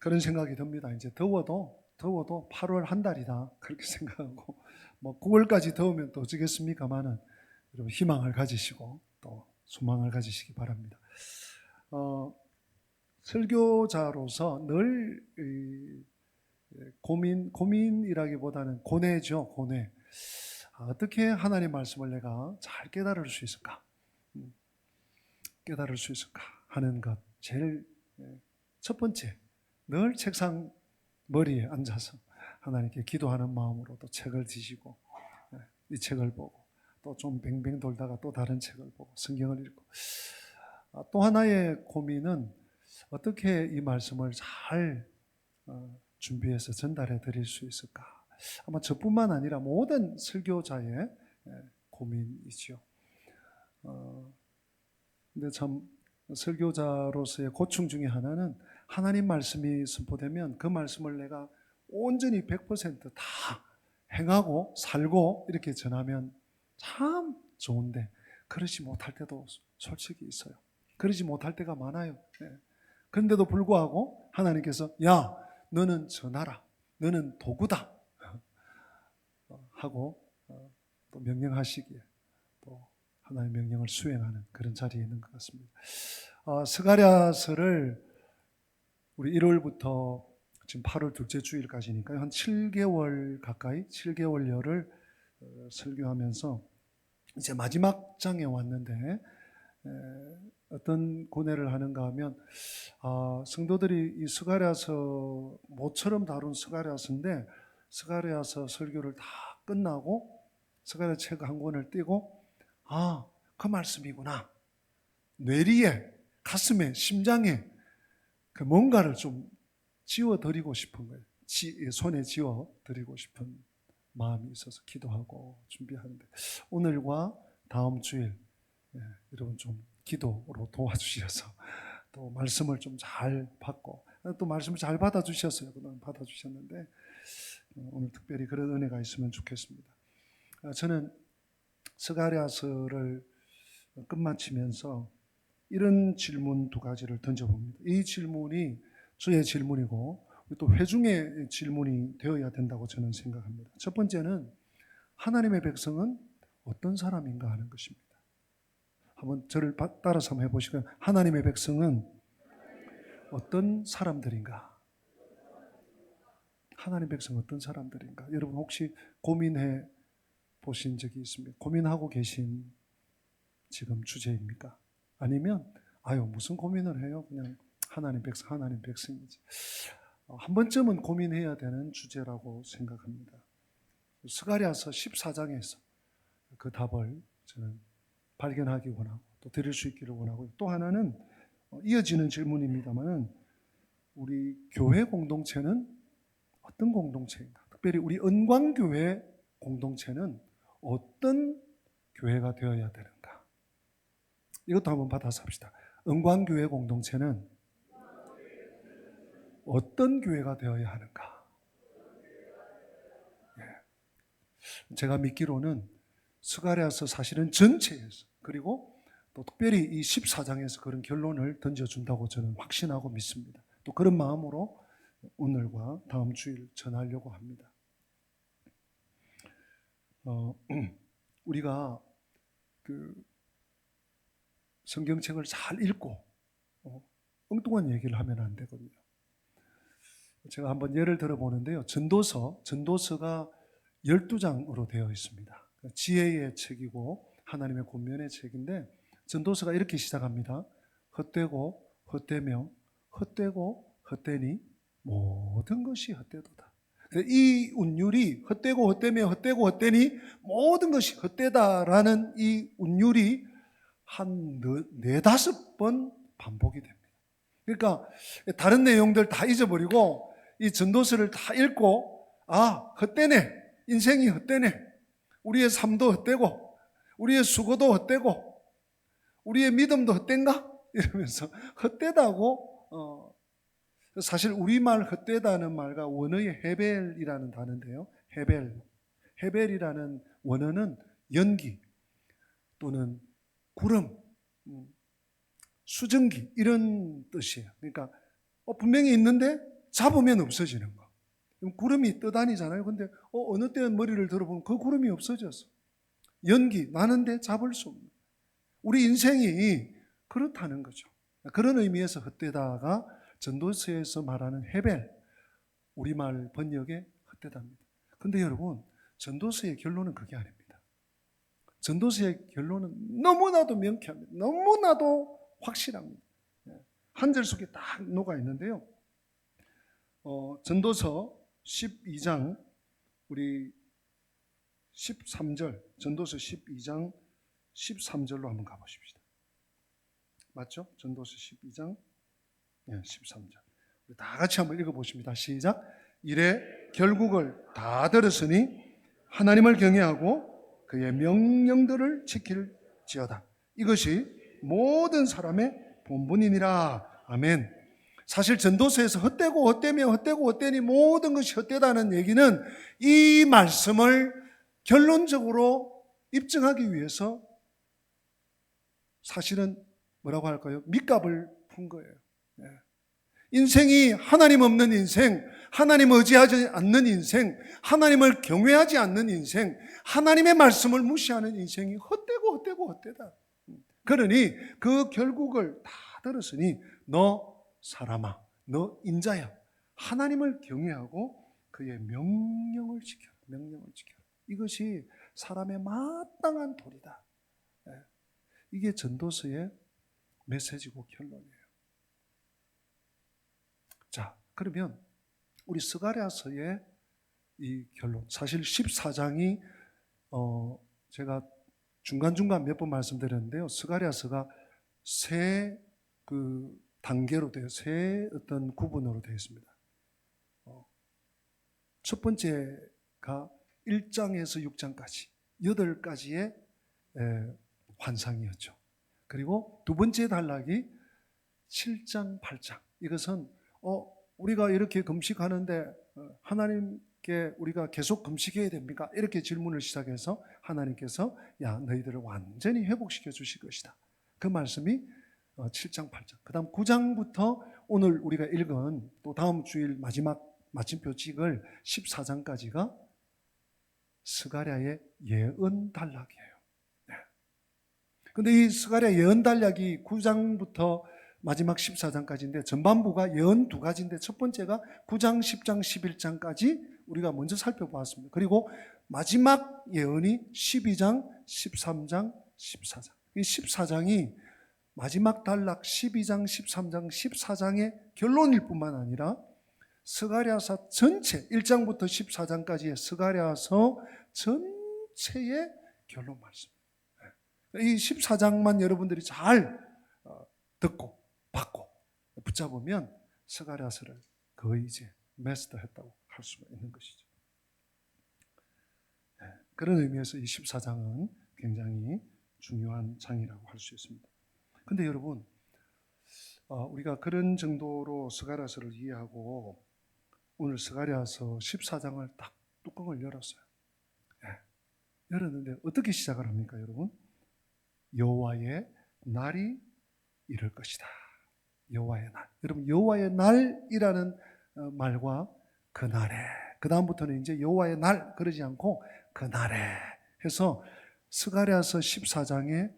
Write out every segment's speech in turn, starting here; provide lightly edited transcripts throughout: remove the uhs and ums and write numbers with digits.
그런 생각이 듭니다. 이제 더워도 8월 한 달이다 그렇게 생각하고, 뭐 9월까지 더우면 또 어쩌겠습니까만은, 여러분 희망을 가지시고 또 소망을 가지시기 바랍니다. 설교자로서 늘 고민이라기보다는 고뇌죠. 고뇌. 어떻게 하나님 말씀을 내가 잘 깨달을 수 있을까? 깨달을 수 있을까 하는 것, 제일 첫 번째, 늘 책상 머리에 앉아서 하나님께 기도하는 마음으로 또 책을 뒤지고, 이 책을 보고 또 좀 뱅뱅 돌다가 또 다른 책을 보고 성경을 읽고, 또 하나의 고민은 어떻게 이 말씀을 잘 준비해서 전달해 드릴 수 있을까? 아마 저뿐만 아니라 모든 설교자의 고민이죠. 근데 참 설교자로서의 고충 중에 하나는, 하나님 말씀이 선포되면 그 말씀을 내가 온전히 100%다 행하고 살고 이렇게 전하면 참 좋은데, 그러지 못할 때도 솔직히 있어요. 그러지 못할 때가 많아요. 그런데도 불구하고 하나님께서 야, 너는 전하라, 너는 도구다 하고 또 명령하시기에 또 하나님의 명령을 수행하는 그런 자리에 있는 것 같습니다. 스가랴서를 우리 1월부터 지금 8월 둘째 주일까지니까요, 한 7개월 가까이, 7개월여를 설교하면서 이제 마지막 장에 왔는데, 어떤 고뇌를 하는가 하면, 성도들이 이 스가랴서 모처럼 다룬 스가랴서인데, 스가랴서 설교를 다 끝나고 스가랴 책 한 권을 띄고, 그 말씀이구나, 뇌리에, 가슴에, 심장에 그 뭔가를 좀 지워드리고 싶은 거예요. 손에 지워드리고 싶은 마음이 있어서 기도하고 준비하는데, 오늘과 다음 주일 여러분 좀 기도로 도와주셔서 또 말씀을 좀 잘 받고, 또 말씀을 잘 받아주셨어요. 그동안 받아주셨는데 오늘 특별히 그런 은혜가 있으면 좋겠습니다. 저는 스가랴서를 끝마치면서 이런 질문 두 가지를 던져봅니다. 이 질문이 저의 질문이고 또 회중의 질문이 되어야 된다고 저는 생각합니다. 첫 번째는, 하나님의 백성은 어떤 사람인가 하는 것입니다. 한번 저를 따라서 한번 해보시고요. 하나님의 백성은 어떤 사람들인가? 하나님의 백성은 어떤 사람들인가? 여러분 혹시 고민해 보신 적이 있습니까? 고민하고 계신 지금 주제입니까? 아니면 무슨 고민을 해요? 그냥 하나님 백성이지. 한 번쯤은 고민해야 되는 주제라고 생각합니다. 스가랴서 14장에서 그 답을 저는 발견하기 원하고 또 드릴 수 있기를 원하고, 또 하나는 이어지는 질문입니다만은, 우리 교회 공동체는 어떤 공동체인가? 특별히 우리 은광교회 공동체는 어떤 교회가 되어야 되는가? 이것도 한번 받아서 합시다. 은광교회 공동체는 어떤 교회가 되어야 하는가? 제가 믿기로는 스가랴서 사실은 전체에서, 그리고 또 특별히 이 14장에서 그런 결론을 던져준다고 저는 확신하고 믿습니다. 또 그런 마음으로 오늘과 다음 주일 전하려고 합니다. 우리가 그 성경책을 잘 읽고 엉뚱한 얘기를 하면 안 되거든요. 제가 한번 예를 들어보는데요. 전도서가 12장으로 되어 있습니다. 지혜의 책이고 하나님의 권면의 책인데, 전도서가 이렇게 시작합니다. 헛되고 헛되며 헛되고 헛되니 모든 것이 헛되도다. 이 운율이 헛되고 헛되며 헛되고 헛되니 모든 것이 헛되다라는 이 운율이 한 4-5번 반복이 됩니다. 그러니까 다른 내용들 다 잊어버리고 이 전도서를 다 읽고, 헛되네, 인생이 헛되네, 우리의 삶도 헛되고 우리의 수고도 헛되고 우리의 믿음도 헛된가? 이러면서 헛되다고, 사실 우리말 헛되다는 말과 원어의 헤벨이라는 단어인데요. 헤벨이라는 원어는 연기 또는 구름, 수증기 이런 뜻이에요. 그러니까 분명히 있는데 잡으면 없어지는 거. 구름이 떠다니잖아요. 근데 어느 때는 머리를 들어보면 그 구름이 없어졌어. 연기 나는데 잡을 수 없는. 우리 인생이 그렇다는 거죠. 그런 의미에서 헛되다가 전도서에서 말하는 헤벨, 우리말 번역에 헛되답니다. 근데 여러분, 전도서의 결론은 그게 아닙니다. 전도서의 결론은 너무나도 명쾌합니다. 너무나도 확실합니다. 한 절 속에 딱 녹아 있는데요. 전도서 12장 우리 13절, 전도서 12장 13절로 한번 가보십시다. 맞죠? 전도서 12장 13절. 우리 다 같이 한번 읽어보십니다. 시작. 이래 결국을 다 들었으니 하나님을 경외하고 그의 명령들을 지킬지어다. 이것이 모든 사람의 본분이니라. 아멘. 사실 전도서에서 헛되고 헛되며 헛되고 헛되니 모든 것이 헛되다는 얘기는 이 말씀을 결론적으로 입증하기 위해서 사실은 뭐라고 할까요? 밑값을 푼 거예요. 인생이 하나님 없는 인생, 하나님 의지하지 않는 인생, 하나님을 경외하지 않는 인생, 하나님의 말씀을 무시하는 인생이 헛되고 헛되고 헛되다. 그러니 그 결국을 다 들었으니 너 사람아, 너 인자야, 하나님을 경외하고 그의 명령을 지켜라. 명령을 지켜라. 이것이 사람의 마땅한 도리다. 이게 전도서의 메시지고 결론이에요. 자, 그러면 우리 스가랴서의 이 결론, 사실 14장이 제가 중간중간 몇 번 말씀드렸는데요. 스가랴서가 세 단계로 되어 세 어떤 구분으로 되어 있습니다. 첫 번째가 1장에서 6장까지 8가지의 환상이었죠. 그리고 두 번째 단락이 7장, 8장. 이것은 우리가 이렇게 금식하는데 하나님께 우리가 계속 금식해야 됩니까? 이렇게 질문을 시작해서 하나님께서 야, 너희들을 완전히 회복시켜 주실 것이다. 그 말씀이 7장, 8장. 그 다음 9장부터 오늘 우리가 읽은 또 다음 주일 마지막 마침표 찍을 14장까지가 스가랴의 예언 단락이에요. 근데 이 스가랴 예언 단락이 9장부터 마지막 14장까지인데 전반부가 예언 두 가지인데 첫 번째가 9장, 10장, 11장까지 우리가 먼저 살펴보았습니다. 그리고 마지막 예언이 12장, 13장, 14장. 이 14장이 마지막 단락 12장, 13장, 14장의 결론일 뿐만 아니라 스가랴서 전체 1장부터 14장까지의 스가랴서 전체의 결론 말씀. 이 14장만 여러분들이 잘 듣고 받고 붙잡으면 스가랴서를 거의 이제 마스터했다고 할 수가 있는 것이죠. 그런 의미에서 이 14장은 굉장히 중요한 장이라고 할 수 있습니다. 근데 여러분, 우리가 그런 정도로 스가랴서를 이해하고 오늘 스가랴서 14장을 딱 뚜껑을 열었어요. 열었는데 어떻게 시작을 합니까, 여러분? 여호와의 날이 이럴 것이다. 여호와의 날. 여러분, 여호와의 날이라는 말과 그날에, 그 다음부터는 이제 여호와의 날 그러지 않고 그날에 해서 스가랴서 14장에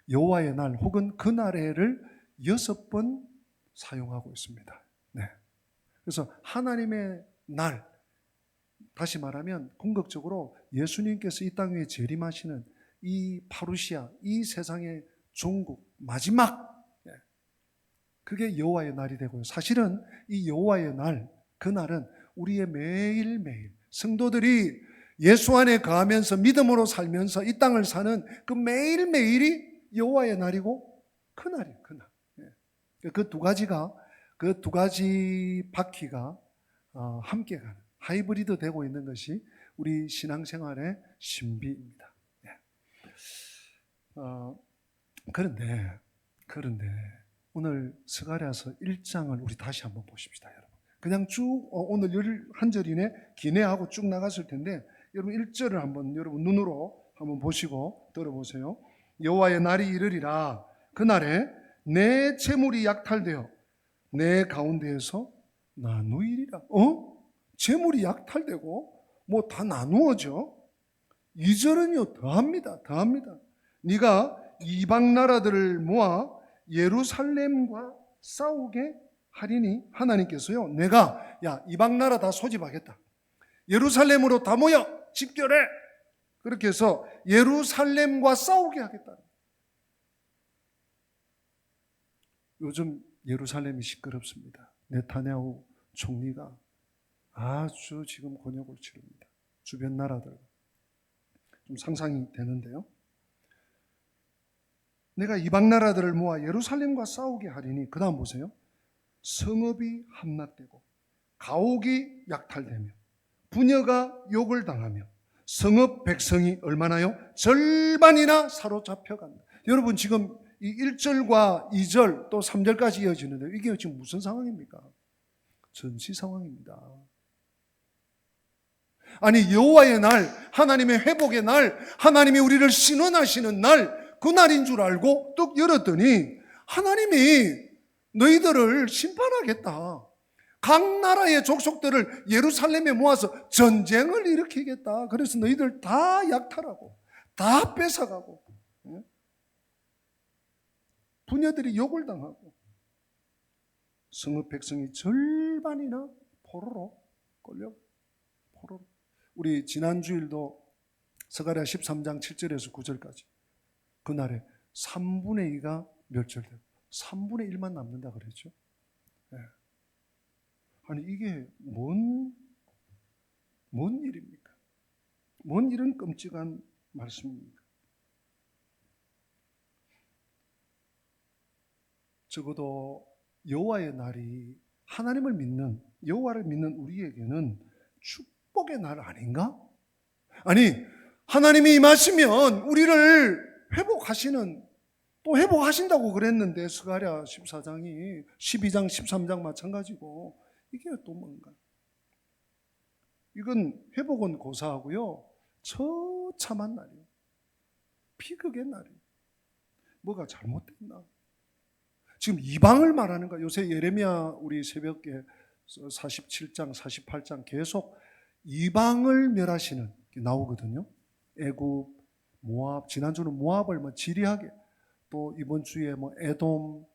여호와의 날 혹은 그날에를 6번 사용하고 있습니다. 네. 그래서 하나님의 날, 다시 말하면 궁극적으로 예수님께서 이 땅 위에 재림하시는 이 파루시아, 이 세상의 종국 마지막, 그게 여호와의 날이 되고요. 사실은 이 여호와의 날, 그날은 우리의 매일매일 성도들이 예수 안에 거하면서 믿음으로 살면서 이 땅을 사는 그 매일매일이 여호와의 날이고 그날이에요. 그날. 그 두 가지가, 그 두 가지 바퀴가 함께 가는, 하이브리드 되고 있는 것이 우리 신앙생활의 신비입니다. 그런데 오늘 스가랴서 1장을 우리 다시 한번 보십시다, 여러분. 그냥 쭉 오늘 11절이네 기내하고 쭉 나갔을 텐데 여러분 1절을 한번 여러분 눈으로 한번 보시고 들어보세요. 여호와의 날이 이르리라. 그날에 내 재물이 약탈되어 내 가운데에서 나누이리라. 재물이 약탈되고 뭐 다 나누어져. 2절은요 더합니다. 네가 이방 나라들을 모아 예루살렘과 싸우게 하리니, 하나님께서요, 내가 이방 나라 다 소집하겠다. 예루살렘으로 다 모여 집결해. 그렇게 해서 예루살렘과 싸우게 하겠다. 요즘 예루살렘이 시끄럽습니다. 네타냐후 총리가 아주 지금 곤욕을 치릅니다. 주변 나라들. 좀 상상이 되는데요. 내가 이방 나라들을 모아 예루살렘과 싸우게 하리니, 그 다음 보세요. 성읍이 함락되고 가옥이 약탈되며 부녀가 욕을 당하며 성읍 백성이 얼마나요? 절반이나 사로잡혀간다. 여러분, 지금 이 1절과 2절 또 3절까지 이어지는데 이게 지금 무슨 상황입니까? 전시 상황입니다. 아니, 여호와의 날, 하나님의 회복의 날, 하나님이 우리를 신원하시는 날, 그 날인 줄 알고 뚝 열었더니 하나님이 너희들을 심판하겠다. 각 나라의 족속들을 예루살렘에 모아서 전쟁을 일으키겠다. 그래서 너희들 다 약탈하고 다 뺏어가고 부녀들이 욕을 당하고 성읍 백성이 절반이나 포로로 끌려. 포로로. 우리 지난 주일도 스가랴 13장 7절에서 9절까지 그날에 3분의 2가 멸절되고 3분의 1만 남는다 그랬죠. 네. 아니, 이게 뭔 일입니까? 뭔 이런 끔찍한 말씀입니까? 적어도 여호와의 날이 하나님을 믿는, 여호와를 믿는 우리에게는 축복의 날 아닌가? 아니, 하나님이 임하시면 우리를 회복하시는, 또 회복하신다고 그랬는데 스가랴 14장이 12장 13장 마찬가지고, 이게 또 뭔가? 이건 회복은 고사하고요, 처참한 날이에요. 비극의 날이에요. 뭐가 잘못됐나? 지금 이방을 말하는가? 요새 예레미야 우리 새벽에 47장, 48장 계속 이방을 멸하시는 게 나오거든요. 애굽, 모압, 지난주는 모압을 뭐 지리하게, 또 이번 주에 뭐 에돔,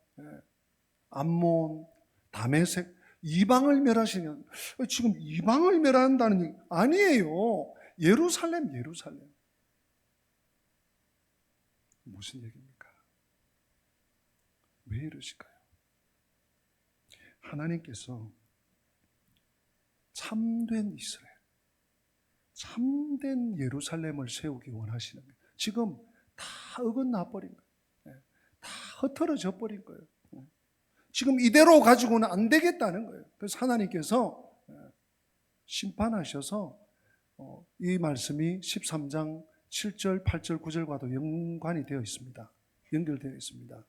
암몬, 다메섹, 이방을 멸하시는, 지금 이방을 멸한다는 얘기 아니에요. 예루살렘. 무슨 얘기입니까? 왜 이러실까요? 하나님께서 참된 이스라엘, 참된 예루살렘을 세우기 원하시는 거예요. 지금 다 어긋나 버린 거예요. 다 흩어져 버린 거예요. 지금 이대로 가지고는 안 되겠다는 거예요. 그래서 하나님께서 심판하셔서 이 말씀이 13장 7절, 8절, 9절과도 연관이 되어 있습니다. 연결되어 있습니다.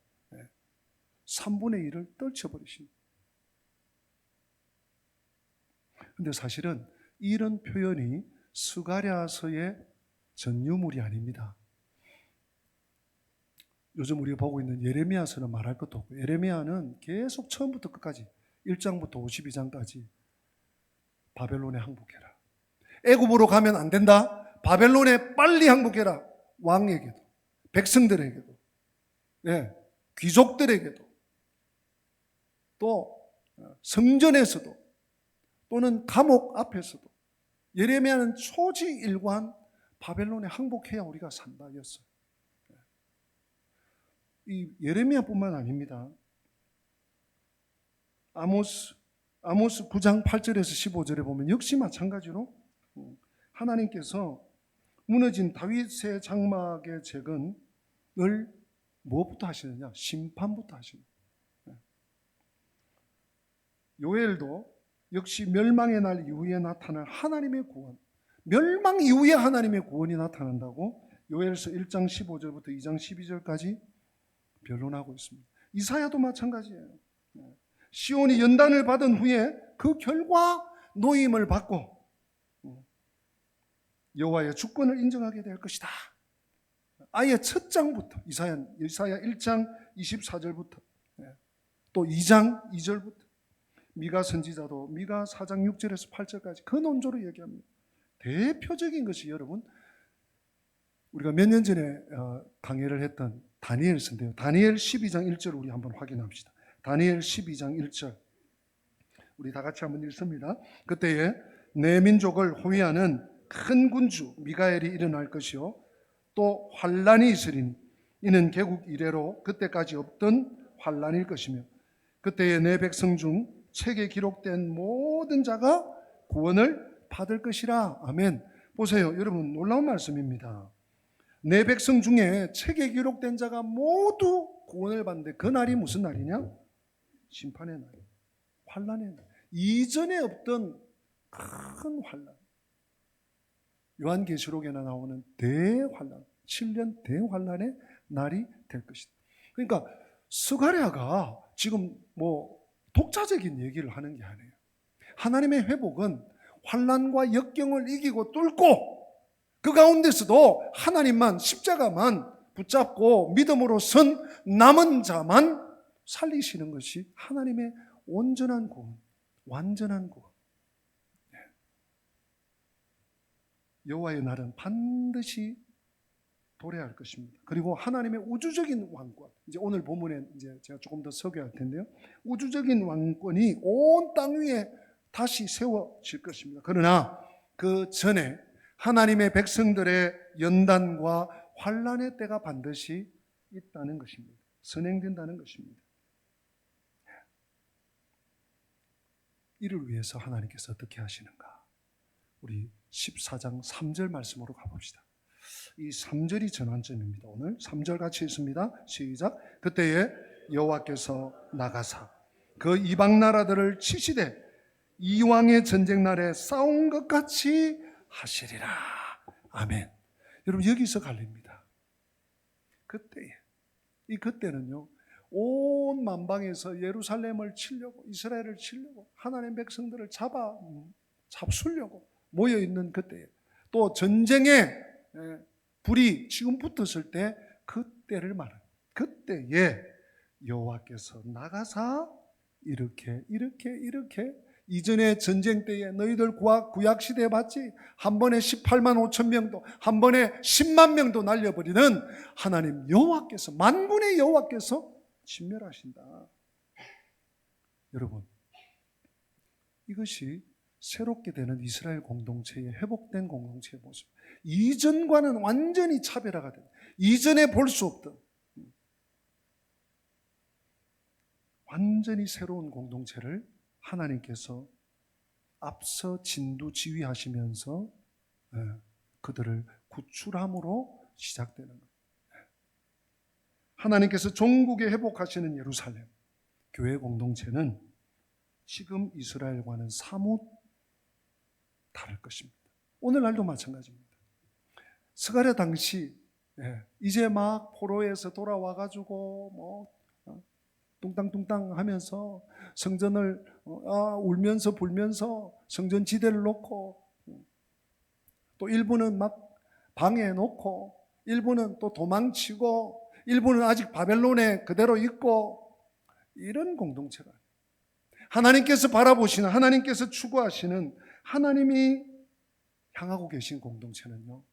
3분의 1을 떨쳐버리신. 근데 사실은 이런 표현이 스가랴서의 전유물이 아닙니다. 요즘 우리가 보고 있는 예레미야서는 말할 것도 없고, 예레미야는 계속 처음부터 끝까지 1장부터 52장까지 바벨론에 항복해라. 애굽으로 가면 안 된다. 바벨론에 빨리 항복해라. 왕에게도, 백성들에게도, 귀족들에게도, 또 성전에서도, 또는 감옥 앞에서도 예레미야는 초지일관 바벨론에 항복해야 우리가 산다였어요. 이 예레미야뿐만 아닙니다. 아모스 9장 8절에서 15절에 보면 역시 마찬가지로 하나님께서 무너진 다윗의 장막의 재건을 무엇부터 하시느냐? 심판부터 하시는. 요엘도 역시 멸망의 날 이후에 나타날 하나님의 구원, 멸망 이후에 하나님의 구원이 나타난다고 요엘서 1장 15절부터 2장 12절까지 변론하고 있습니다. 이사야도 마찬가지예요. 시온이 연단을 받은 후에 그 결과 노임을 받고 여호와의 주권을 인정하게 될 것이다. 아예 첫 장부터 이사야 1장 24절부터 또 2장 2절부터 미가 선지자도 미가 4장 6절에서 8절까지 그 논조로 얘기합니다. 대표적인 것이 여러분, 우리가 몇 년 전에 강의를 했던 다니엘서인데요. 다니엘 12장 1절 우리 한번 확인합시다. 다니엘 12장 1절 우리 다 같이 한번 읽습니다. 그때에 내 민족을 호위하는 큰 군주 미가엘이 일어날 것이요 또 환란이 있으리니 이는 개국 이래로 그때까지 없던 환란일 것이며 그때에 내 백성 중 책에 기록된 모든 자가 구원을 받을 것이라. 아멘. 보세요, 여러분, 놀라운 말씀입니다. 내 백성 중에 책에 기록된 자가 모두 구원을 받는데 그 날이 무슨 날이냐? 심판의 날, 환란의 날. 이전에 없던 큰 환란. 요한계시록에나 나오는 대환란, 7년 대환란의 날이 될 것이다. 그러니까 스가랴가 지금 독자적인 얘기를 하는 게 아니에요. 하나님의 회복은 환란과 역경을 이기고 뚫고 그 가운데서도 하나님만, 십자가만 붙잡고 믿음으로 선 남은 자만 살리시는 것이 하나님의 온전한 구원, 완전한 구원. 여호와의 날은 반드시 도래할 것입니다. 그리고 하나님의 우주적인 왕권, 이제 오늘 본문에 이제 제가 조금 더 소개할 텐데요. 우주적인 왕권이 온 땅 위에 다시 세워질 것입니다. 그러나 그 전에 하나님의 백성들의 연단과 환란의 때가 반드시 있다는 것입니다. 선행된다는 것입니다. 이를 위해서 하나님께서 어떻게 하시는가? 우리 14장 3절 말씀으로 가봅시다. 이 3절이 전환점입니다. 오늘 3절 같이 읽습니다. 시작. 그때에 여호와께서 나가사 그 이방 나라들을 치시되 이왕의 전쟁 날에 싸운 것 같이 하시리라. 아멘. 여러분, 여기서 갈립니다. 그때에, 이 그때는요, 온 만방에서 예루살렘을 치려고, 이스라엘을 치려고, 하나님 백성들을 잡수려고 모여있는 그때에, 또 전쟁에 불이 지금 붙었을 때 그때를 말합니다. 그때에 여호와께서 나가사 이렇게 이전에 전쟁 때에 너희들 구약 시대에 봤지? 한 번에 18만 5천 명도, 한 번에 10만 명도 날려버리는 하나님 여호와께서, 만군의 여호와께서 진멸하신다. 여러분, 이것이 새롭게 되는 이스라엘 공동체의 회복된 공동체의 모습. 이전과는 완전히 차별화가 됩니다. 이전에 볼 수 없던 완전히 새로운 공동체를 하나님께서 앞서 진두지휘하시면서 그들을 구출함으로 시작되는 거예요. 하나님께서 종국에 회복하시는 예루살렘 교회 공동체는 지금 이스라엘과는 사뭇 다를 것입니다. 오늘날도 마찬가지입니다. 스가랴 당시 이제 막 포로에서 돌아와가지고 뚱땅뚱땅 하면서 성전을 울면서 불면서 성전 지대를 놓고, 또 일부는 막 방에 놓고, 일부는 또 도망치고, 일부는 아직 바벨론에 그대로 있고, 이런 공동체가 하나님께서 바라보시는, 하나님께서 추구하시는, 하나님이 향하고 계신 공동체는요,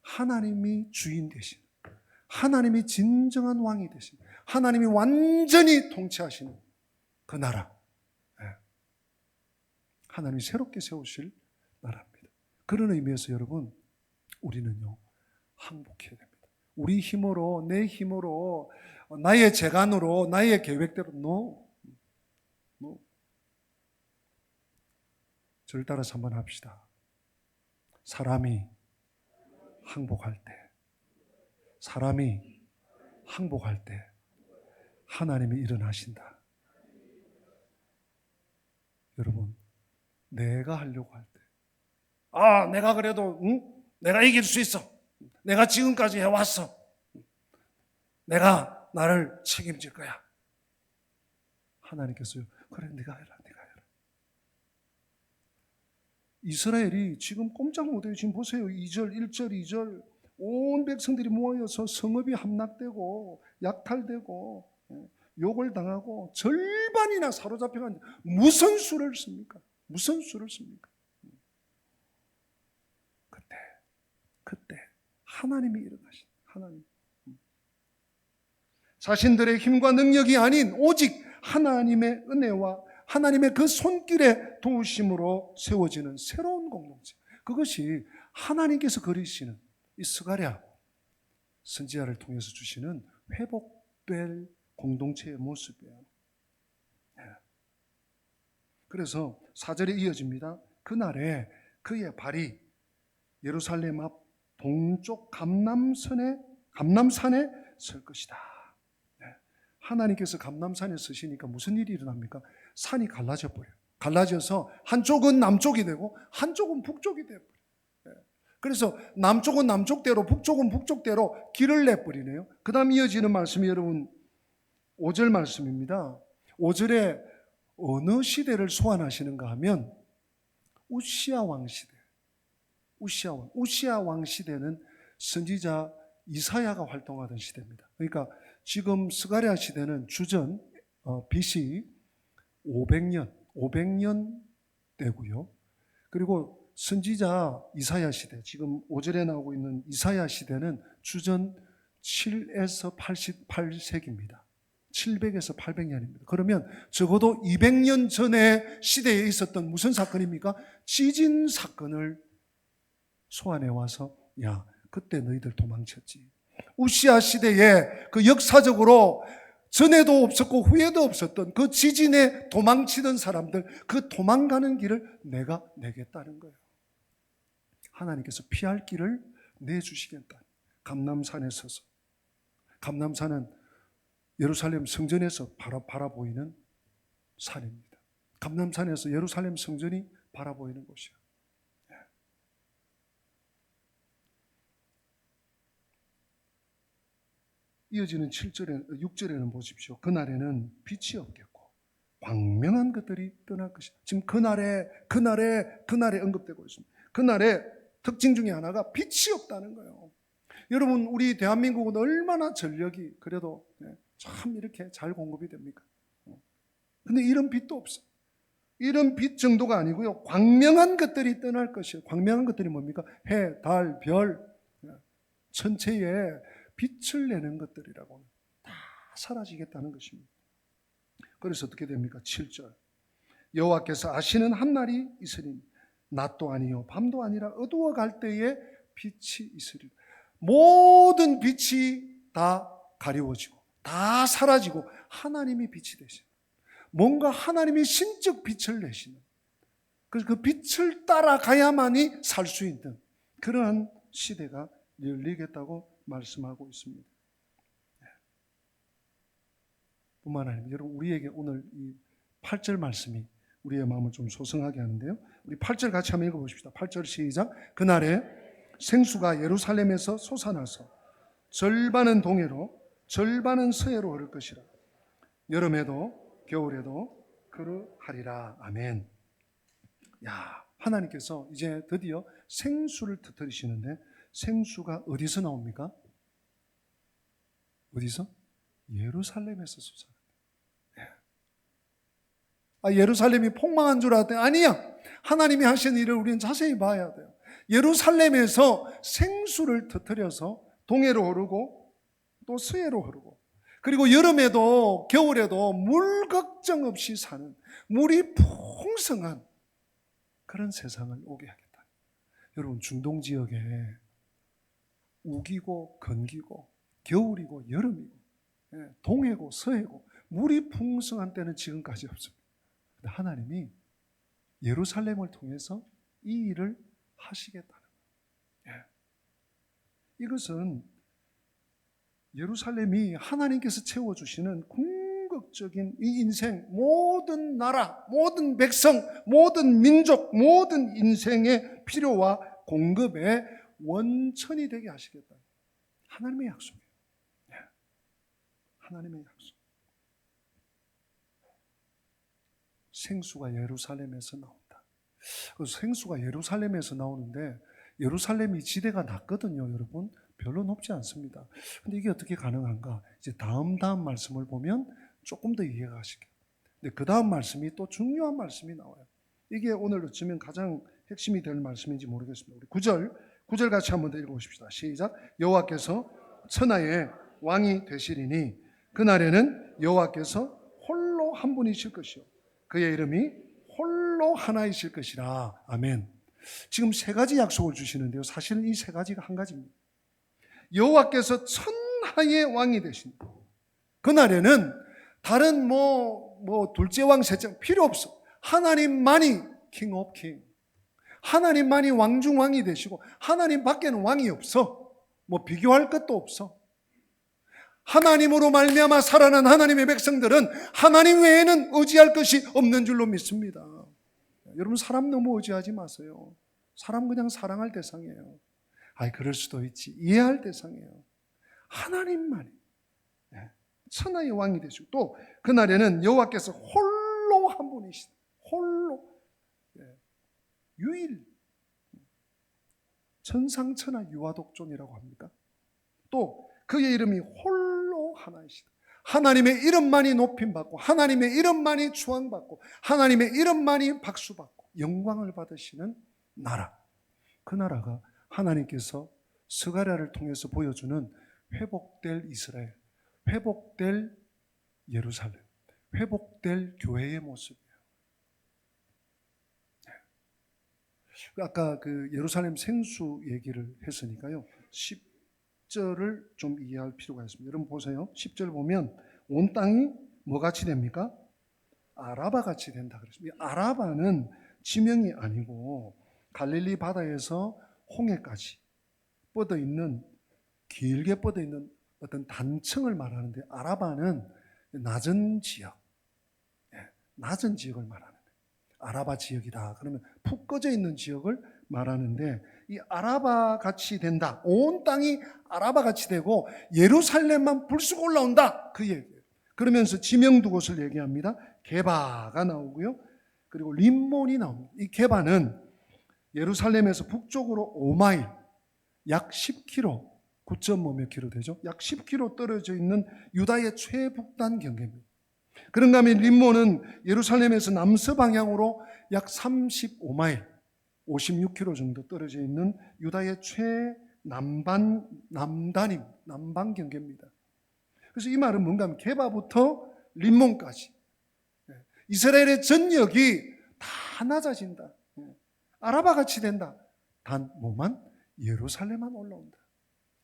하나님이 주인 되신, 하나님이 진정한 왕이 되신, 하나님이 완전히 통치하시는 그 나라, 하나님이 새롭게 세우실 나라입니다. 그런 의미에서 여러분, 우리는요 항복해야 됩니다. 우리 힘으로, 내 힘으로, 나의 재간으로, 나의 계획대로 no. 저를 따라서 한번 합시다. 사람이 항복할 때 하나님이 일어나신다. 여러분, 내가 하려고 할 때, 내가 그래도 내가 이길 수 있어, 내가 지금까지 해왔어, 내가 나를 책임질 거야. 하나님께서요, 그래 네가 해라. 이스라엘이 지금 꼼짝 못해요. 지금 보세요. 2절, 1절, 2절 온 백성들이 모여서 성읍이 함락되고 약탈되고 욕을 당하고 절반이나 사로잡혀간 무슨 수를 씁니까? 무슨 수를 씁니까? 그때 하나님이 일어나신 하나님. 자신들의 힘과 능력이 아닌 오직 하나님의 은혜와 하나님의 그 손길에 도우심으로 세워지는 새로운 공동체. 그것이 하나님께서 그리시는 이 스가랴 선지자를 통해서 주시는 회복될 공동체의 모습이에요. 그래서 4절에 이어집니다. 그날에 그의 발이 예루살렘 앞 동쪽 감람산에 설 것이다. 하나님께서 감람산에 서시니까 무슨 일이 일어납니까? 산이 갈라져 버려요. 갈라져서 한쪽은 남쪽이 되고 한쪽은 북쪽이 되어버려요. 그래서 남쪽은 남쪽대로 북쪽은 북쪽대로 길을 내버리네요. 그 다음 이어지는 말씀이 여러분 5절 말씀입니다. 5절에 어느 시대를 소환하시는가 하면 우시야 왕 시대. 우시야 왕 시대는 선지자 이사야가 활동하던 시대입니다. 그러니까 지금 스가랴 시대는 주전 BC 500년 때고요. 그리고 선지자 이사야 시대, 지금 5절에 나오고 있는 이사야 시대는 주전 7에서 88세기입니다. 700에서 800년입니다. 그러면 적어도 200년 전의 시대에 있었던 무슨 사건입니까? 지진 사건을 소환해 와서 야, 그때 너희들 도망쳤지. 우시야 시대에 그 역사적으로 전에도 없었고 후에도 없었던 그 지진에 도망치던 사람들, 그 도망가는 길을 내가 내겠다는 거예요. 하나님께서 피할 길을 내주시겠다. 감람산에 서서. 감람산은 예루살렘 성전에서 바라보이는 산입니다. 감람산에서 예루살렘 성전이 바라보이는 곳이에요. 이어지는 6절에는 보십시오. 그날에는 빛이 없겠고 광명한 것들이 떠날 것이다. 지금 그날에 언급되고 있습니다. 그날의 특징 중에 하나가 빛이 없다는 거예요. 여러분, 우리 대한민국은 얼마나 전력이 그래도 참 이렇게 잘 공급이 됩니까? 근데 이런 빛도 없어. 이런 빛 정도가 아니고요. 광명한 것들이 떠날 것이에요. 광명한 것들이 뭡니까? 해, 달, 별, 천체에 빛을 내는 것들이라고 다 사라지겠다는 것입니다. 그래서 어떻게 됩니까? 7절. 여호와께서 아시는 한 날이 있으리니 낮도 아니요 밤도 아니라 어두워갈 때에 빛이 있으리라. 모든 빛이 다 가려워지고 다 사라지고 하나님이 빛이 되시는, 뭔가 하나님이 신적 빛을 내시는, 그래서 그 빛을 따라가야만이 살 수 있는 그러한 시대가 열리겠다고 말씀하고 있습니다. 뿐만 아니라 여러분, 우리에게 오늘 이 8절 말씀이 우리의 마음을 좀 소성하게 하는데요. 우리 8절 같이 한번 읽어보십시다. 8절 시작. 그날에 생수가 예루살렘에서 솟아나서 절반은 동해로 절반은 서해로 흐를 것이라. 여름에도 겨울에도 그러하리라. 아멘. 야, 하나님께서 이제 드디어 생수를 터뜨리시는데 생수가 어디서 나옵니까? 어디서? 예루살렘에서 솟아난다. 예루살렘이 폭망한 줄 알았더니 아니야. 하나님이 하신 일을 우리는 자세히 봐야 돼요. 예루살렘에서 생수를 터뜨려서 동해로 흐르고 또 서해로 흐르고, 그리고 여름에도 겨울에도 물 걱정 없이 사는, 물이 풍성한 그런 세상을 오게 하겠다. 여러분, 중동 지역에 우기고 건기고 겨울이고 여름이고 동해고 서해고 물이 풍성한 때는 지금까지 없습니다. 근데 하나님이 예루살렘을 통해서 이 일을 하시겠다는 거예요. 이것은 예루살렘이 하나님께서 채워주시는 궁극적인 이 인생, 모든 나라, 모든 백성, 모든 민족, 모든 인생의 필요와 공급의 원천이 되게 하시겠다. 하나님의 약속이에요. 하나님의 약속. 생수가 예루살렘에서 나온다. 생수가 예루살렘에서 나오는데 예루살렘이 지대가 낮거든요, 여러분. 별로 높지 않습니다. 근데 이게 어떻게 가능한가? 이제 다음 말씀을 보면 조금 더 이해가 가시게. 근데 그 다음 말씀이 또 중요한 말씀이 나와요. 이게 오늘 어쩌면 가장 핵심이 될 말씀인지 모르겠습니다. 우리 9절 같이 한번 더 읽어보십시다. 시작. 여호와께서 천하의 왕이 되시리니 그날에는 여호와께서 홀로 한 분이실 것이요 그의 이름이 홀로 하나이실 것이라. 아멘. 지금 세 가지 약속을 주시는데요. 사실은 이 세 가지가 한 가지입니다. 여호와께서 천하의 왕이 되신다. 그날에는 다른 둘째 왕, 셋째 왕 필요 없어. 하나님만이 킹 오브 킹. 하나님만이 왕중 왕이 되시고 하나님 밖에는 왕이 없어. 비교할 것도 없어. 하나님으로 말미암아 살아난 하나님의 백성들은 하나님 외에는 의지할 것이 없는 줄로 믿습니다. 여러분, 사람 너무 의지하지 마세요. 사람 그냥 사랑할 대상이에요. 그럴 수도 있지. 이해할 대상이에요. 하나님만이 천하의 왕이 되시고 또 그날에는 여호와께서 홀로 한 분이시다. 홀로 유일 천상천하 유아독존이라고 합니다. 또 그의 이름이 홀로 하나이시다. 하나님의 이름만이 높임받고 하나님의 이름만이 추앙받고 하나님의 이름만이 박수받고 영광을 받으시는 나라. 그 나라가 하나님께서 스가랴를 통해서 보여주는 회복될 이스라엘, 회복될 예루살렘, 회복될 교회의 모습이에요. 아까 그 예루살렘 생수 얘기를 했으니까요. 10절을 좀 이해할 필요가 있습니다. 여러분 보세요. 10절 보면 온 땅이 뭐같이 됩니까? 아라바같이 된다 그랬습니다. 아라바는 지명이 아니고 갈릴리 바다에서 홍해까지 뻗어있는, 길게 뻗어있는 어떤 단층을 말하는데, 아라바는 낮은 지역, 낮은 지역을 말하는데 아라바 지역이다 그러면 푹 꺼져 있는 지역을 말하는데, 이 아라바 같이 된다, 온 땅이 아라바 같이 되고 예루살렘만 불쑥 올라온다, 그 얘기예요. 그러면서 지명 두 곳을 얘기합니다. 게바가 나오고요, 그리고 림몬이 나옵니다. 이 게바는 예루살렘에서 북쪽으로 5마일, 약 10km, 9.5몇 킬로 되죠? 약 10km 떨어져 있는 유다의 최북단 경계입니다. 그런가 하면 림몬은 예루살렘에서 남서 방향으로 약 35마일, 56km 정도 떨어져 있는 유다의 최남방 경계입니다. 그래서 이 말은 뭔가 하면 게바부터 림몬까지 이스라엘의 전역이 다 낮아진다. 아라바같이 된다. 단 뭐만? 예루살렘만 올라온다.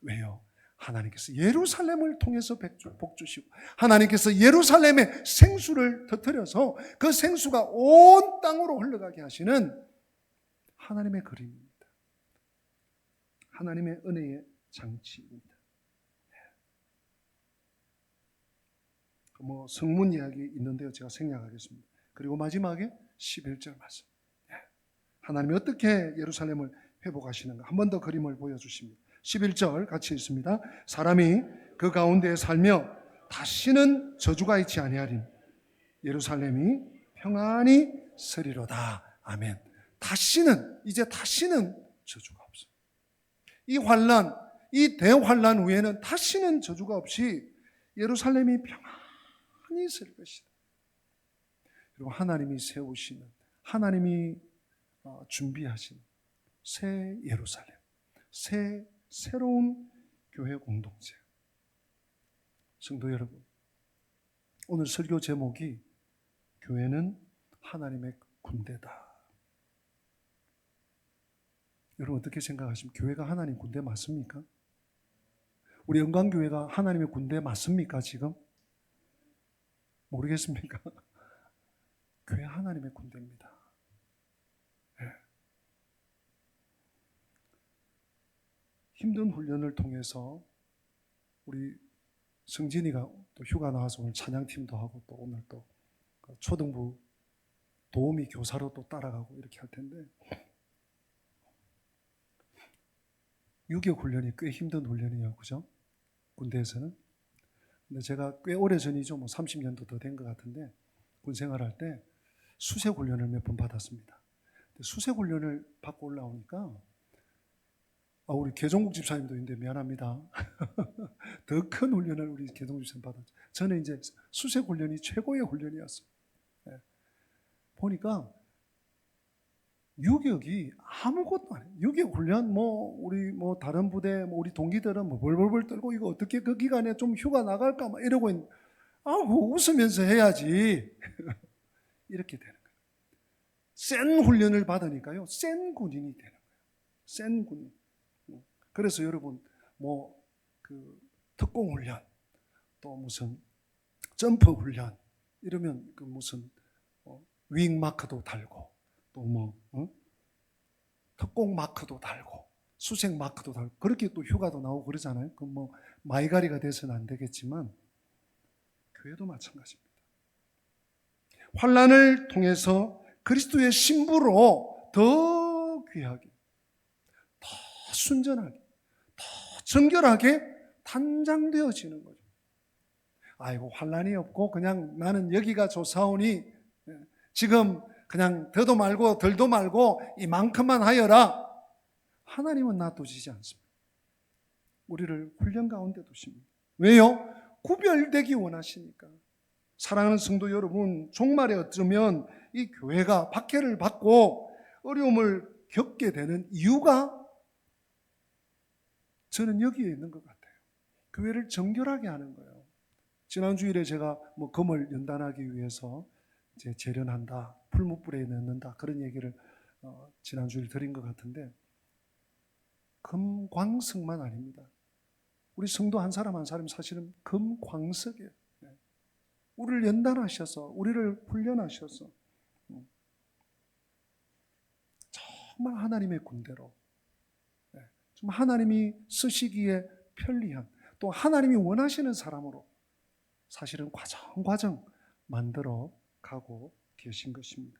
왜요? 하나님께서 예루살렘을 통해서 복 주시고 하나님께서 예루살렘의 생수를 터뜨려서 그 생수가 온 땅으로 흘러가게 하시는 하나님의 그림입니다. 하나님의 은혜의 장치입니다. 성문 이야기 있는데요, 제가 생략하겠습니다. 그리고 마지막에 11절 말씀. 하나님이 어떻게 예루살렘을 회복하시는가 한 번 더 그림을 보여주십니다. 11절 같이 있습니다. 사람이 그 가운데에 살며 다시는 저주가 있지 아니하리니 예루살렘이 평안히 서리로다. 아멘. 이제 다시는 저주가 없어. 이 환난, 이 대환난 후에는 다시는 저주가 없이 예루살렘이 평안히 설 것이다. 그리고 하나님이 세우시는, 하나님이 준비하신 새 예루살렘, 새로운 교회 공동체. 성도 여러분, 오늘 설교 제목이 교회는 하나님의 군대다. 여러분 어떻게 생각하십니까? 교회가 하나님 군대 맞습니까? 우리 영광교회가 하나님의 군대 맞습니까 지금? 모르겠습니까? 교회 하나님의 군대입니다. 힘든 훈련을 통해서 우리 성진이가 또 휴가 나와서 오늘 찬양팀도 하고 또 오늘 또 초등부 도우미 교사로 또 따라가고 이렇게 할 텐데 6.25 훈련이 꽤 힘든 훈련이에요. 그죠? 군대에서는. 근데 제가 꽤 오래 전이죠. 30년도 더 된 것 같은데 군 생활할 때 수색 훈련을 몇 번 받았습니다. 수색 훈련을 받고 올라오니까 우리 개종국 집사님도 있는데 미안합니다. 더 큰 훈련을 우리 개종국 집사님 받았죠. 저는 이제 수색 훈련이 최고의 훈련이었어요. 예. 보니까 유격이 아무것도 아니에요. 유격 훈련, 우리 다른 부대, 우리 동기들은 벌벌벌 떨고 이거 어떻게 그 기간에 좀 휴가 나갈까 이러고 있는, 웃으면서 해야지. 이렇게 되는 거예요. 센 훈련을 받으니까요, 센 군인이 되는 거예요. 센 군인. 그래서 여러분, 특공 훈련, 또 무슨 점프 훈련, 이러면 무슨 윙 마크도 달고, 또 특공 마크도 달고, 수색 마크도 달고, 그렇게 또 휴가도 나오고 그러잖아요. 마이가리가 돼서는 안 되겠지만, 교회도 마찬가지입니다. 환난을 통해서 그리스도의 신부로 더 귀하게, 더 순전하게, 더 정결하게 단장되어지는 거죠. 아이고, 환난이 없고 그냥 나는 여기가 좋사오니 지금 그냥 더도 말고 덜도 말고 이만큼만 하여라. 하나님은 놔두시지 않습니다. 우리를 훈련 가운데 두십니다. 왜요? 구별되기 원하시니까. 사랑하는 성도 여러분, 종말에 어쩌면 이 교회가 박해를 받고 어려움을 겪게 되는 이유가 저는 여기에 있는 것 같아요. 교회를 정결하게 하는 거예요. 지난 주일에 제가 금을 연단하기 위해서 이제 재련한다, 풀무불에 넣는다, 그런 얘기를 지난 주일 드린 것 같은데, 금광석만 아닙니다. 우리 성도 한 사람 한 사람 사실은 금광석이에요. 우리를 연단하셔서, 우리를 훈련하셔서 정말 하나님의 군대로, 정말 하나님이 쓰시기에 편리한, 또 하나님이 원하시는 사람으로 사실은 과정 만들어 가고 계신 것입니다.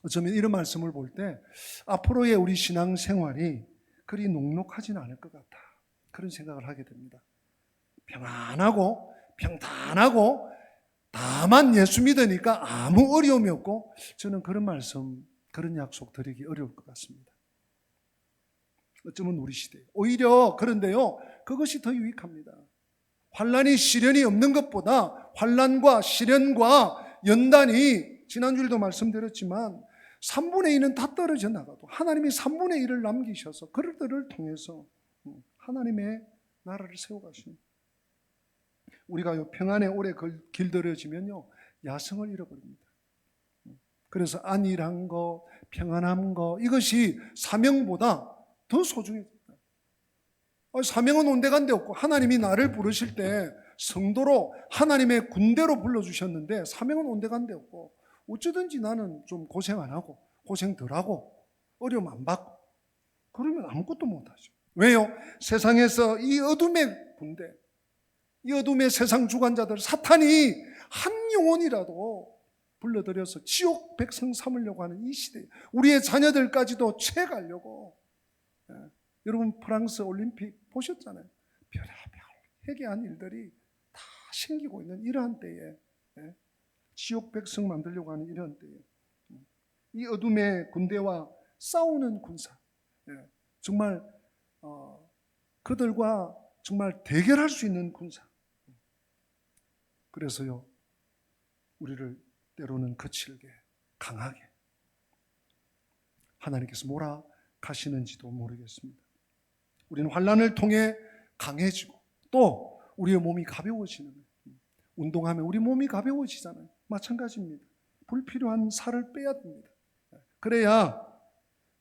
어쩌면 이런 말씀을 볼 때 앞으로의 우리 신앙생활이 그리 녹록하지는 않을 것 같다, 그런 생각을 하게 됩니다. 평안하고 평탄하고 다만 예수 믿으니까 아무 어려움이 없고, 저는 그런 말씀, 그런 약속 드리기 어려울 것 같습니다. 어쩌면 우리 시대에 오히려 그런데요, 그것이 더 유익합니다. 환난이 시련이 없는 것보다 환난과 시련과 연단이, 지난주에도 말씀드렸지만 3분의 2는 다 떨어져 나가도 하나님이 3분의 1을 남기셔서 그들을 통해서 하나님의 나라를 세워가십니다. 우리가 평안에 오래 길들여지면요, 야성을 잃어버립니다. 그래서 안일한 거, 평안한 거, 이것이 사명보다 더 소중해집니다. 사명은 온데간데 없고, 하나님이 나를 부르실 때 성도로 하나님의 군대로 불러주셨는데 사명은 온데간데 없고, 어쩌든지 나는 좀 고생 안 하고 고생 덜 하고 어려움 안 받고 그러면 아무것도 못하죠. 왜요? 세상에서 이 어둠의 군대, 이 어둠의 세상 주관자들, 사탄이 한 영혼이라도 불러들여서 지옥 백성 삼으려고 하는 이 시대에 우리의 자녀들까지도 채가려고. 여러분 프랑스 올림픽 보셨잖아요. 별의별 해괴한 일들이 다 생기고 있는 이러한 때에, 지옥 백성 만들려고 하는 이러한 때에 이 어둠의 군대와 싸우는 군사, 정말 그들과 정말 대결할 수 있는 군사. 그래서요, 우리를 때로는 거칠게, 강하게 하나님께서 몰아가시는지도 모르겠습니다. 우리는 환난을 통해 강해지고 또 우리의 몸이 가벼워지는 거예요. 운동하면 우리 몸이 가벼워지잖아요. 마찬가지입니다. 불필요한 살을 빼야 됩니다. 그래야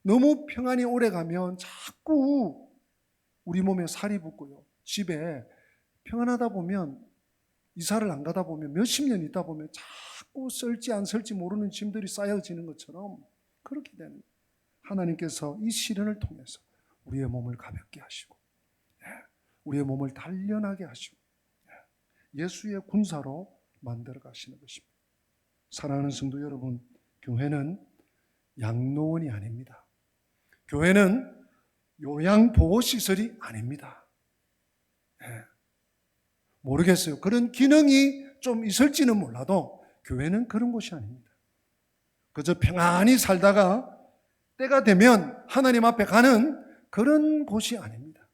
너무 평안이 오래가면 자꾸 우리 몸에 살이 붙고요, 집에 평안하다 보면, 이사를 안 가다 보면 몇십 년 있다 보면 자꾸 쓸지 안 쓸지 모르는 짐들이 쌓여지는 것처럼 그렇게 되는 거예요. 하나님께서 이 시련을 통해서 우리의 몸을 가볍게 하시고, 우리의 몸을 단련하게 하시고, 예수의 군사로 만들어 가시는 것입니다. 사랑하는 성도 여러분, 교회는 양로원이 아닙니다. 교회는 요양보호시설이 아닙니다. 모르겠어요. 그런 기능이 좀 있을지는 몰라도 교회는 그런 곳이 아닙니다. 그저 평안히 살다가 때가 되면 하나님 앞에 가는 그런 곳이 아닙니다.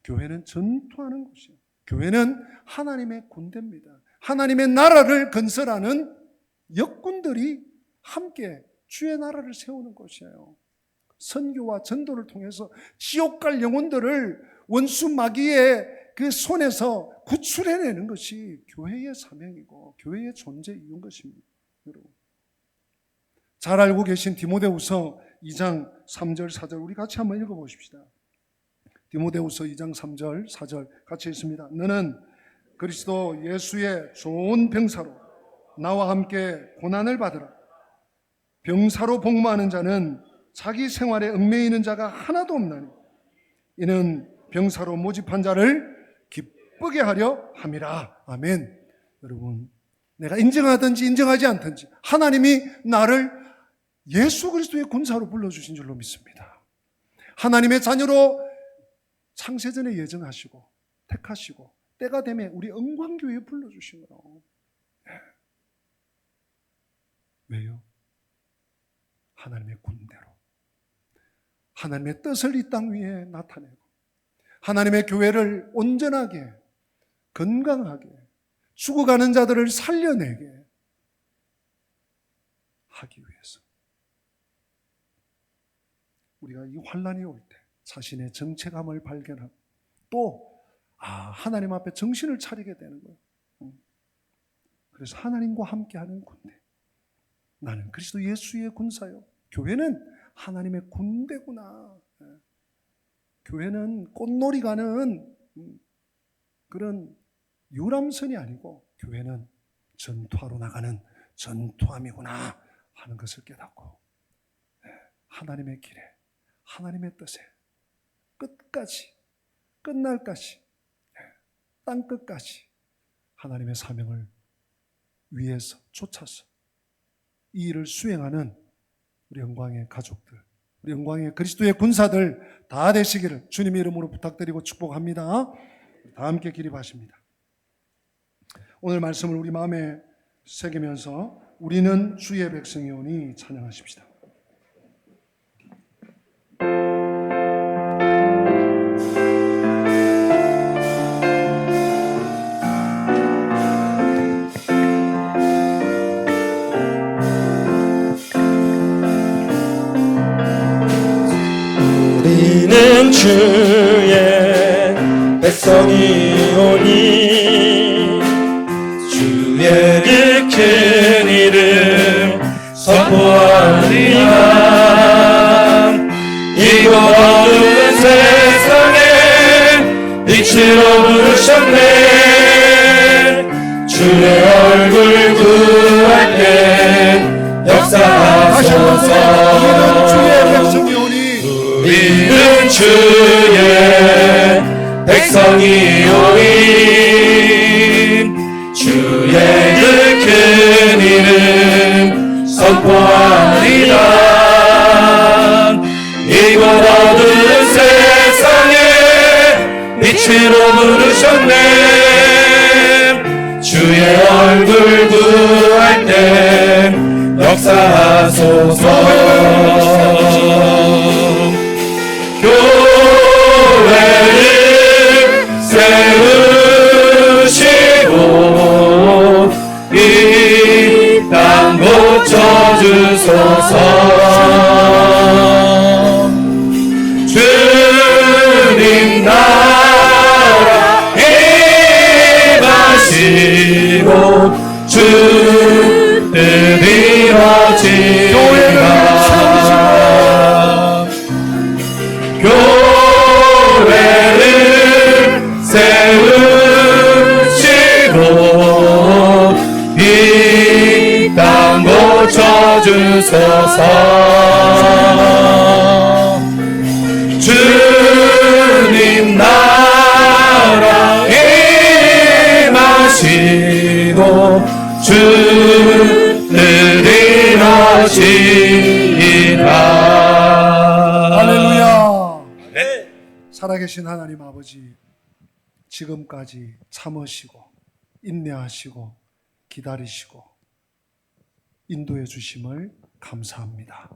교회는 전투하는 곳이에요. 교회는 하나님의 군대입니다. 하나님의 나라를 건설하는 역군들이 함께 주의 나라를 세우는 곳이에요. 선교와 전도를 통해서 지옥 갈 영혼들을 원수 마귀의 그 손에서 구출해내는 것이 교회의 사명이고 교회의 존재 이유인 것입니다. 여러분, 잘 알고 계신 디모데후서 2장 3절 4절 우리 같이 한번 읽어보십시다. 디모데후서 2장 3절 4절 같이 읽습니다. 너는 그리스도 예수의 좋은 병사로 나와 함께 고난을 받으라. 병사로 복무하는 자는 자기 생활에 얽매이는 있는 자가 하나도 없나니 이는 병사로 모집한 자를 기쁘게 하려 함이라. 아멘. 여러분, 내가 인정하든지 인정하지 않든지 하나님이 나를 예수 그리스도의 군사로 불러주신 줄로 믿습니다. 하나님의 자녀로 창세전에 예정하시고 택하시고 때가 되면 우리 영광교회에 불러주신 거예요. 왜요? 하나님의 군대로 하나님의 뜻을 이 땅 위에 나타내고 하나님의 교회를 온전하게 건강하게 죽어가는 자들을 살려내게 하기 위해서 우리가 이 환난이 올 때 자신의 정체감을 발견하고 또 하나님 앞에 정신을 차리게 되는 거예요. 그래서 하나님과 함께하는 군대. 나는 그리스도 예수의 군사요. 교회는 하나님의 군대구나. 교회는 꽃놀이 가는 그런 유람선이 아니고 교회는 전투하러 나가는 전투함이구나 하는 것을 깨닫고 하나님의 길에 하나님의 뜻에 끝까지 끝날까지 땅끝까지 하나님의 사명을 위해서 쫓아서 이 일을 수행하는 우리 영광의 가족들, 우리 영광의 그리스도의 군사들 다 되시기를 주님의 이름으로 부탁드리고 축복합니다. 다 함께 기립하십니다. 오늘 말씀을 우리 마음에 새기면서 우리는 주의 백성이오니 찬양하십시다. 우리는 주의 백성이오니 주의 그 큰 이름 선포하리라. 이곳 어두운 세상에 빛으로 부르셨네. 주의 얼굴 구할 때 역사하소서. 우리는 주의 백성이오니 주의 그 큰 이름 선포하리라. 이곳 어두운 세상에 빛으로 부르셨네. 주의 얼굴 구할 때 역사하소서. 교회를 세우시고 이 땅 고쳐주소서. 주님 나라 임하시고 주 뜻 이루어지리라. 교회를 세우시고 이 땅 고쳐주소서. 주님 나라 임하시고 주 뜻 이루어지리라. 할렐루야. 살아계신 하나님 아버지, 지금까지 참으시고 인내하시고 기다리시고 인도해 주심을 감사합니다.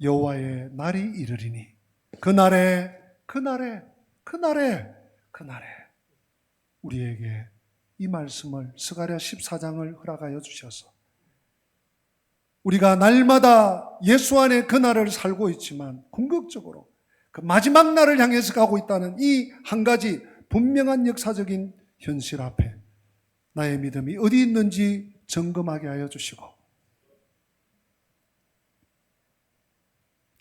여호와의 날이 이르리니 그날에 우리에게 이 말씀을 스가랴 14장을 허락하여 주셔서 우리가 날마다 예수 안에 그날을 살고 있지만 궁극적으로 그 마지막 날을 향해서 가고 있다는 이 한 가지 분명한 역사적인 현실 앞에 나의 믿음이 어디 있는지 점검하게 하여 주시고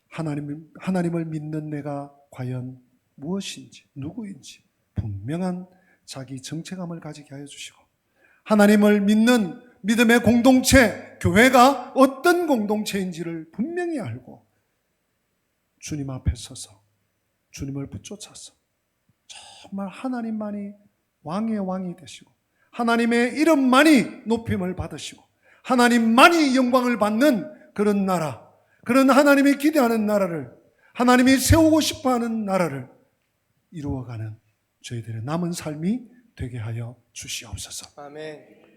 하나님을 믿는 내가 과연 무엇인지 누구인지 분명한 자기 정체감을 가지게 하여 주시고 하나님을 믿는 믿음의 공동체, 교회가 어떤 공동체인지를 분명히 알고 주님 앞에 서서 주님을 붙쫓아서 정말 하나님만이 왕의 왕이 되시고 하나님의 이름만이 높임을 받으시고 하나님만이 영광을 받는 그런 나라, 그런 하나님이 기대하는 나라를, 하나님이 세우고 싶어하는 나라를 이루어가는 저희들의 남은 삶이 되게 하여 주시옵소서. 아멘.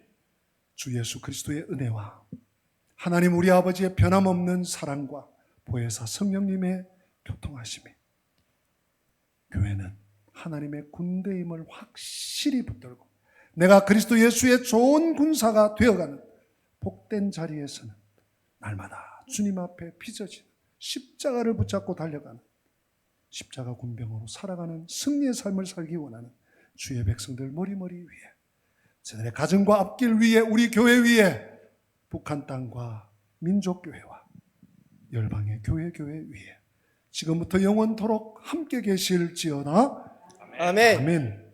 주 예수 그리스도의 은혜와 하나님 우리 아버지의 변함없는 사랑과 보혜사 성령님의 교통하심이 교회는 하나님의 군대임을 확실히 붙들고 내가 그리스도 예수의 좋은 군사가 되어가는 복된 자리에서는 날마다 주님 앞에 빚어진 십자가를 붙잡고 달려가는 십자가 군병으로 살아가는 승리의 삶을 살기 원하는 주의 백성들 머리머리 위에 저들의 가정과 앞길 위에 우리 교회 위에 북한 땅과 민족교회와 열방의 교회 위에 지금부터 영원토록 함께 계실지어다. 아멘. 아멘.